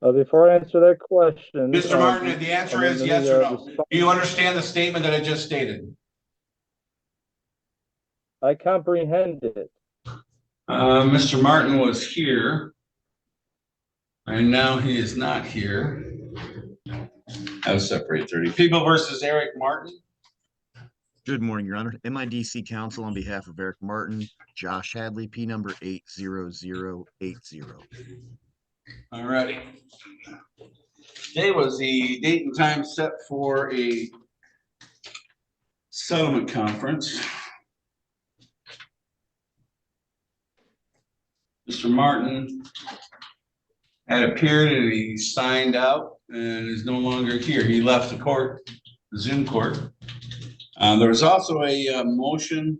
Before I answer that question, Mr. Martin, the answer is let yes me or no. respond. Do you understand the statement that I just stated? I comprehend it. Mr. Martin was here, and now he is not here. I was separated 30. People versus Eric Martin. Good morning, Your Honor. MIDC counsel on behalf of Eric Martin, Josh Hadley, P number 80080. All righty. Today was the date and time set for a settlement conference. Mr. Martin had appeared and he signed out and is no longer here. He left the court, the Zoom court. There was also a motion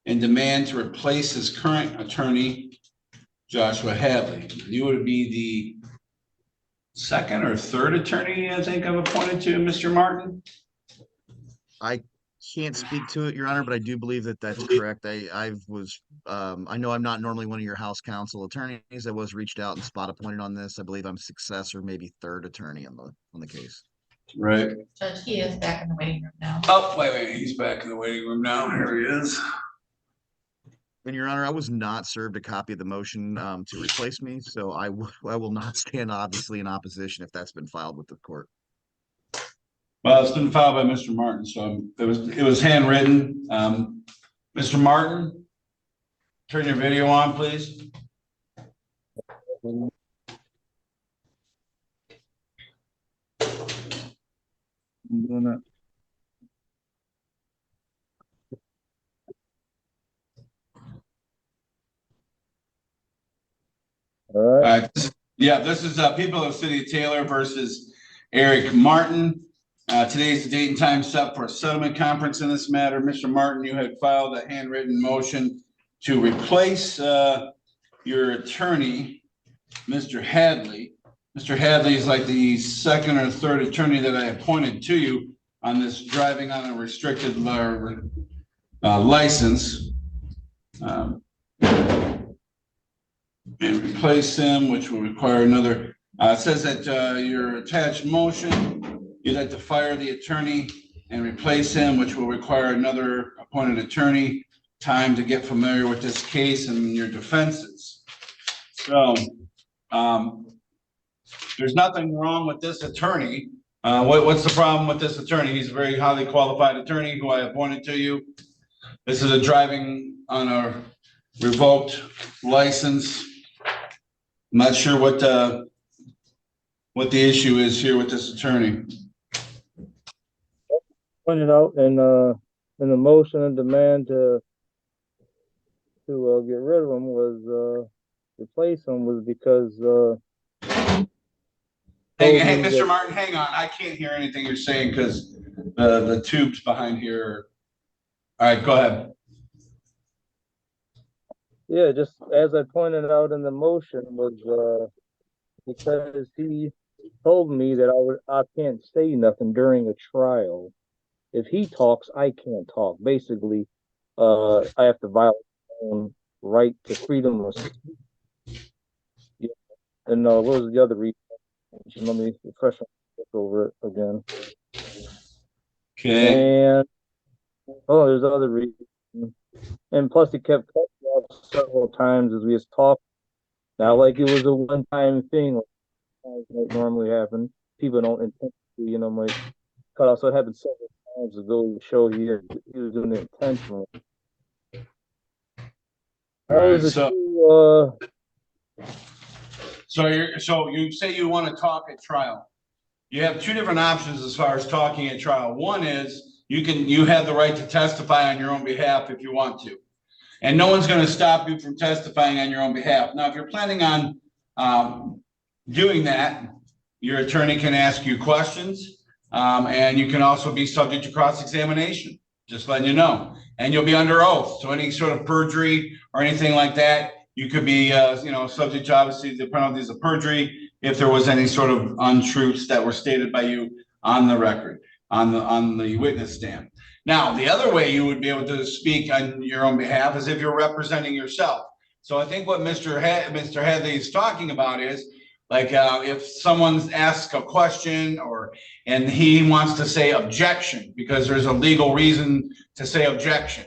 and demand to replace his current attorney, Joshua Hadley. You would be the second or third attorney, I think, I've appointed to Mr. Martin. I can't speak to it, Your Honor, but I do believe that that's correct. I know I'm not normally one of your house counsel attorneys. I was reached out and spot appointed on this. I believe I'm successor, maybe third attorney on the case. Right. Judge, he is back in the waiting room now. Oh, wait, he's back in the waiting room now. Here he is. And Your Honor, I was not served a copy of the motion to replace me, so I will not stand obviously in opposition if that's been filed with the court. Well, it's been filed by Mr. Martin, so it was handwritten. Mr. Martin, turn your video on, please. I'm doing that. All right. This is people of the City of Taylor versus Eric Martin. Today's the date and time set for a settlement conference in this matter. Mr. Martin, you had filed a handwritten motion to replace your attorney, Mr. Hadley. Mr. Hadley is like the second or third attorney that I appointed to you on this driving on a restricted license. And replace him, which will require another. It says that your attached motion, you'd like to fire the attorney and replace him, which will require another appointed attorney, time to get familiar with this case and your defenses. So there's nothing wrong with this attorney. What's the problem with this attorney? He's a very highly qualified attorney who I appointed to you. This is a driving on a revoked license. I'm not sure what the issue is here with this attorney. Pointed out in the motion and demand to get rid of him was replace him was because hey, Mr. Martin, hang on. I can't hear anything you're saying because the tubes behind here. All right, go ahead. Yeah, just as I pointed out in the motion was because he told me that I can't say nothing during a trial. If he talks, I can't talk. Basically, I have to violate my own right to freedom of speech. Yeah. And what was the other reason? Let me refresh over it again. Okay. And there's other reasons. And plus, he kept cutting me off several times as we was talking. Not like it was a one-time thing, like normally happen. People don't intentionally, might cut off. So it happened several times to go to show he was doing it intentionally. Right, so you say you want to talk at trial. You have two different options as far as talking at trial. One is you have the right to testify on your own behalf if you want to. And no one's going to stop you from testifying on your own behalf. Now, if you're planning on doing that, your attorney can ask you questions, and you can also be subject to cross-examination, just letting you know. And you'll be under oath. So any sort of perjury or anything like that, you could be subject to obviously the penalties of perjury if there was any sort of untruths that were stated by you on the record, on the witness stand. Now, the other way you would be able to speak on your own behalf is if you're representing yourself. So I think what Mr. Hadley is talking about is Like if someone's asked a question and he wants to say objection because there's a legal reason to say objection.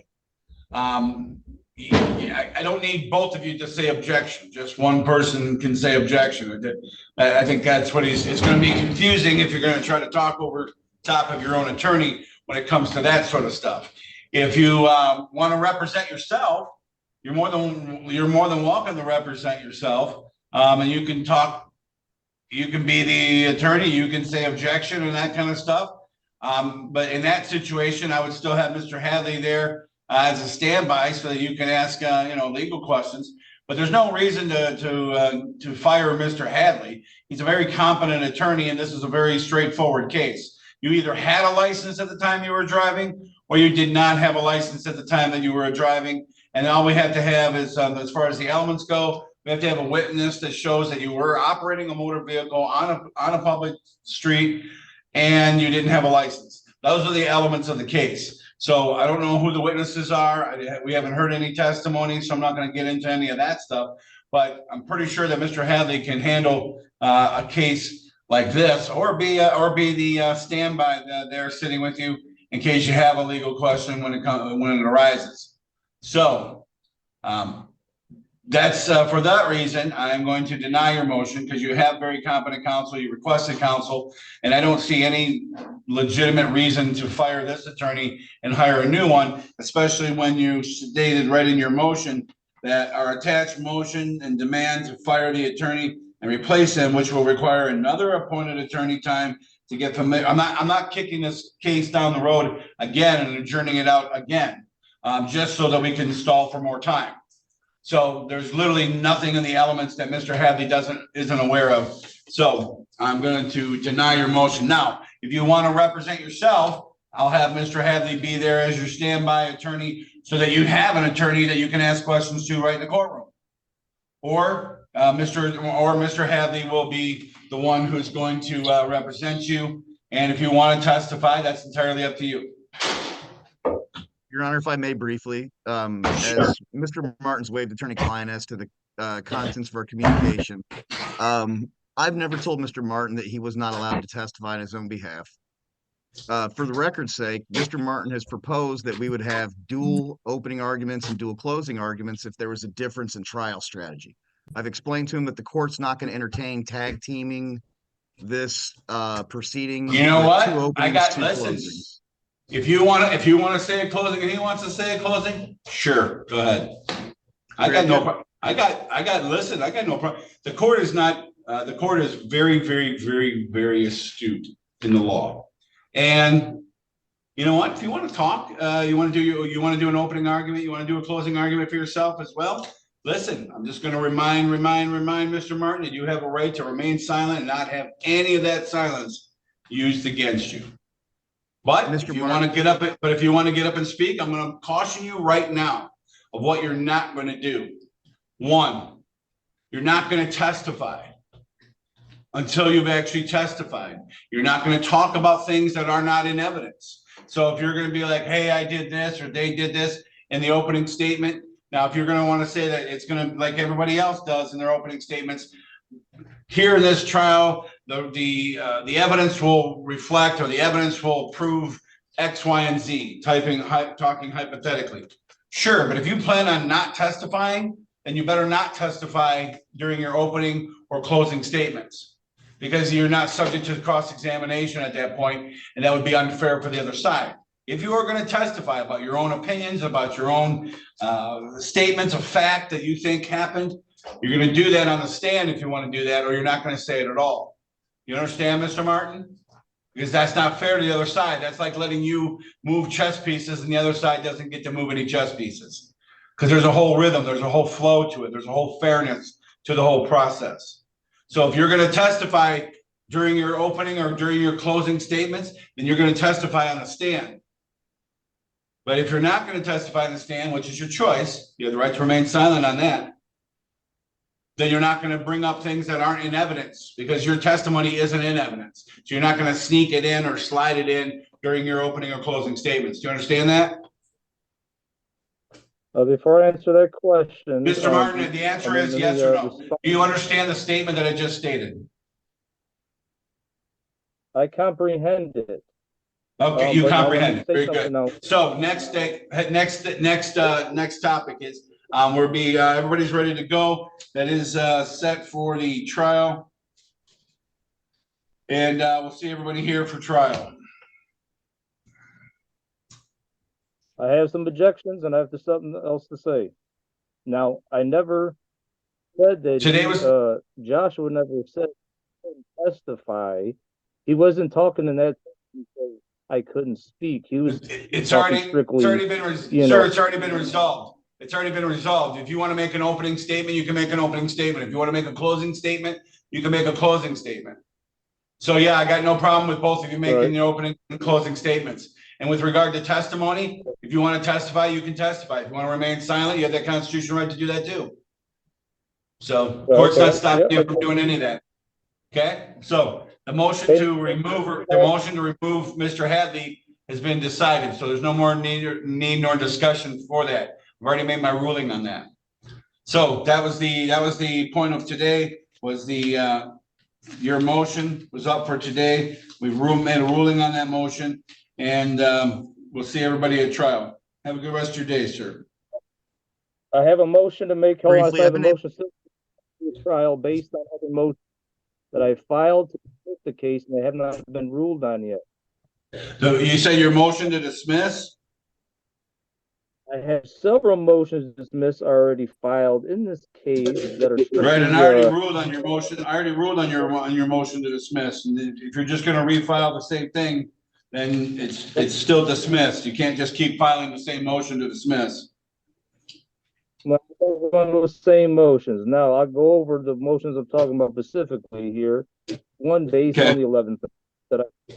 I don't need both of you to say objection. Just one person can say objection. I think that's what it's going to be confusing if you're going to try to talk over top of your own attorney when it comes to that sort of stuff. If you want to represent yourself, you're more than welcome to represent yourself. And you can talk, you can be the attorney, you can say objection and that kind of stuff. But in that situation, I would still have Mr. Hadley there as a standby so that you can ask, legal questions. But there's no reason to fire Mr. Hadley. He's a very competent attorney, and this is a very straightforward case. You either had a license at the time you were driving, or you did not have a license at the time that you were driving. And all we have to have is, as far as the elements go, we have to have a witness that shows that you were operating a motor vehicle on a public street and you didn't have a license. Those are the elements of the case. So I don't know who the witnesses are. We haven't heard any testimony, so I'm not going to get into any of that stuff. But I'm pretty sure that Mr. Hadley can handle a case like this, or be the standby there sitting with you in case you have a legal question when it arises. So that's for that reason, I'm going to deny your motion because you have very competent counsel. You requested counsel, and I don't see any legitimate reason to fire this attorney and hire a new one, especially when you stated right in your motion that our attached motion and demand to fire the attorney and replace him, which will require another appointed attorney time to get familiar. I'm not kicking this case down the road again and adjourning it out again, just so that we can stall for more time. So there's literally nothing in the elements that Mr. Hadley isn't aware of. So I'm going to deny your motion. Now, if you want to represent yourself, I'll have Mr. Hadley be there as your standby attorney so that you have an attorney that you can ask questions to right in the courtroom. Or Mr. Hadley will be the one who's going to represent you. And if you want to testify, that's entirely up to you. Your Honor, if I may briefly, Sure. as Mr. Martin's waived attorney-client as to the contents of our communication, I've never told Mr. Martin that he was not allowed to testify on his own behalf. For the record's sake, Mr. Martin has proposed that we would have dual opening arguments and dual closing arguments if there was a difference in trial strategy. I've explained to him that the court's not going to entertain tag teaming this proceeding. You know what? Listen. If you want to say a closing and he wants to say a closing, sure, go ahead. I got no problem. I got no problem. The court is not. The court is very, very, very, very astute in the law. And you know what? If you want to talk, you want to do an opening argument, you want to do a closing argument for yourself as well. Listen, I'm just going to remind Mr. Martin that you have a right to remain silent and not have any of that silence used against you. But if you want to get up and speak, I'm going to caution you right now of what you're not going to do. One, you're not going to testify until you've actually testified. You're not going to talk about things that are not in evidence. So if you're going to be like, hey, I did this or they did this in the opening statement. Now, if you're going to want to say that it's going to, like everybody else does in their opening statements, here in this trial, the evidence will reflect, or the evidence will prove X, Y, and Z, talking hypothetically. Sure, but if you plan on not testifying, then you better not testify during your opening or closing statements, because you're not subject to cross-examination at that point, and that would be unfair for the other side. If you are going to testify about your own opinions, about your own statements of fact that you think happened, you're going to do that on the stand if you want to do that, or you're not going to say it at all. You understand, Mr. Martin? Because that's not fair to the other side. That's like letting you move chess pieces and the other side doesn't get to move any chess pieces. Because there's a whole rhythm, there's a whole flow to it, there's a whole fairness to the whole process. So if you're going to testify during your opening or during your closing statements, then you're going to testify on the stand. But if you're not going to testify on the stand, which is your choice, you have the right to remain silent on that, then you're not going to bring up things that aren't in evidence, because your testimony isn't in evidence. So you're not going to sneak it in or slide it in during your opening or closing statements. Do you understand that? Before I answer that question, Mr. Martin, the answer is let yes me, or no. respond. Do you understand the statement that I just stated? I comprehend it. Okay, you But now let me comprehend it. say Very something good. now. So next topic is, everybody's ready to go. That is, set for the trial. And, we'll see everybody here for trial. I have some objections and I have something else to say. Now, I never said that Today was- Joshua never said he couldn't testify. He wasn't talking in that because I couldn't speak. He was It's talking already strictly, been, you sir, know. it's already been resolved. It's already been resolved. If you want to make an opening statement, you can make an opening statement. If you want to make a closing statement, you can make a closing statement. So yeah, I got no problem with both of you making Right. the opening and closing statements. And with regard to testimony, if you want to testify, you can testify. If you want to remain silent, you have that constitutional right to do that too. So court's not stopping you from doing any of that. Okay, so the motion to remove Mr. Hadley has been decided, so there's no more need nor discussion for that. I've already made my ruling on that. So that was the point of today, was your motion was up for today. We've made a ruling on that motion, and we'll see everybody at trial. Have a good rest of your day, sir. I have a motion to make. Hold on, Briefly, I have a I've been motion to trial based on other motions that I filed to dismiss the case and they have not been ruled on yet. So you say your motion to dismiss? I have several motions to dismiss already filed in this case that are strictly, Right, and I already ruled on your motion. I already ruled on your motion to dismiss. And if you're just gonna refile the same thing, then it's still dismissed. You can't just keep filing the same motion to dismiss. one of those same motions. Now I'll go over the motions I'm talking about specifically here. One based Okay. on the 11th that I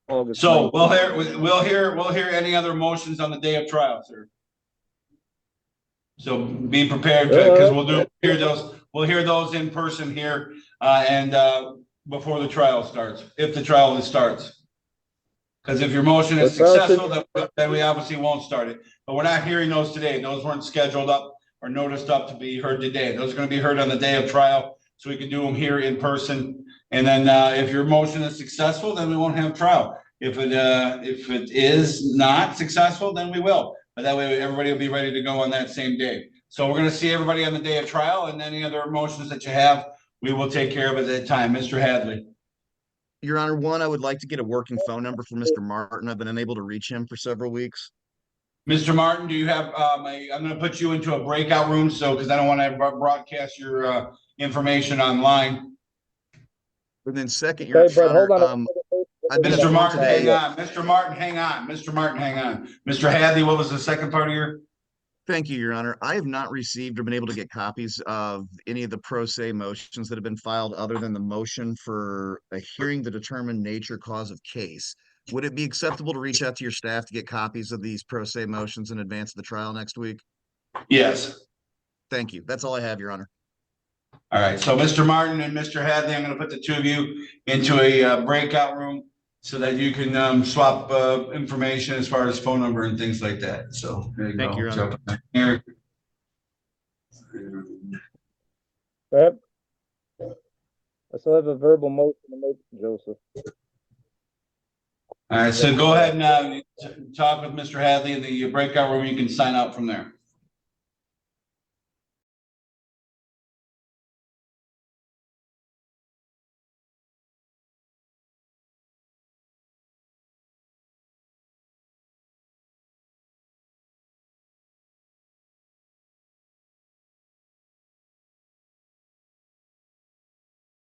August. So 19th. we'll hear any other motions on the day of trial, sir. So be prepared, because we'll hear those in person here, and before the trial starts, if the trial starts. Because if your motion is successful, then we obviously won't start it. But we're not hearing those today. Those weren't scheduled up or noticed up to be heard today. Those are going to be heard on the day of trial, so we can do them here in person. And then if your motion is successful, then we won't have trial. If it is not successful, then we will. But that way everybody will be ready to go on that same day. So we're going to see everybody on the day of trial, and any other motions that you have, we will take care of at that time. Mr. Hadley. Your Honor, one, I would like to get a working phone number for Mr. Martin. I've been unable to reach him for several weeks. Mr. Martin, do you have, I'm going to put you into a breakout room, because I don't want to broadcast your information online. And then second, Okay, Your but hold Honor, on. I've been Mr. Martin, today. hang on. Mr. Martin, hang on. Mr. Martin, hang on. Mr. Hadley, what was the second part of your? Thank you, Your Honor. I have not received or been able to get copies of any of the pro se motions that have been filed other than the motion for a hearing to determine nature, cause of case. Would it be acceptable to reach out to your staff to get copies of these pro se motions in advance of the trial next week? Yes. Thank you. That's all I have, Your Honor. All right. So Mr. Martin and Mr. Hadley, I'm going to put the two of you into a breakout room so that you can swap information as far as phone number and things like that. So there you Thank go. you, Your Honor. Here. Yep. I still have a verbal motion to make, Joseph. All right. So go ahead and talk with Mr. Hadley in the breakout room. You can sign out from there.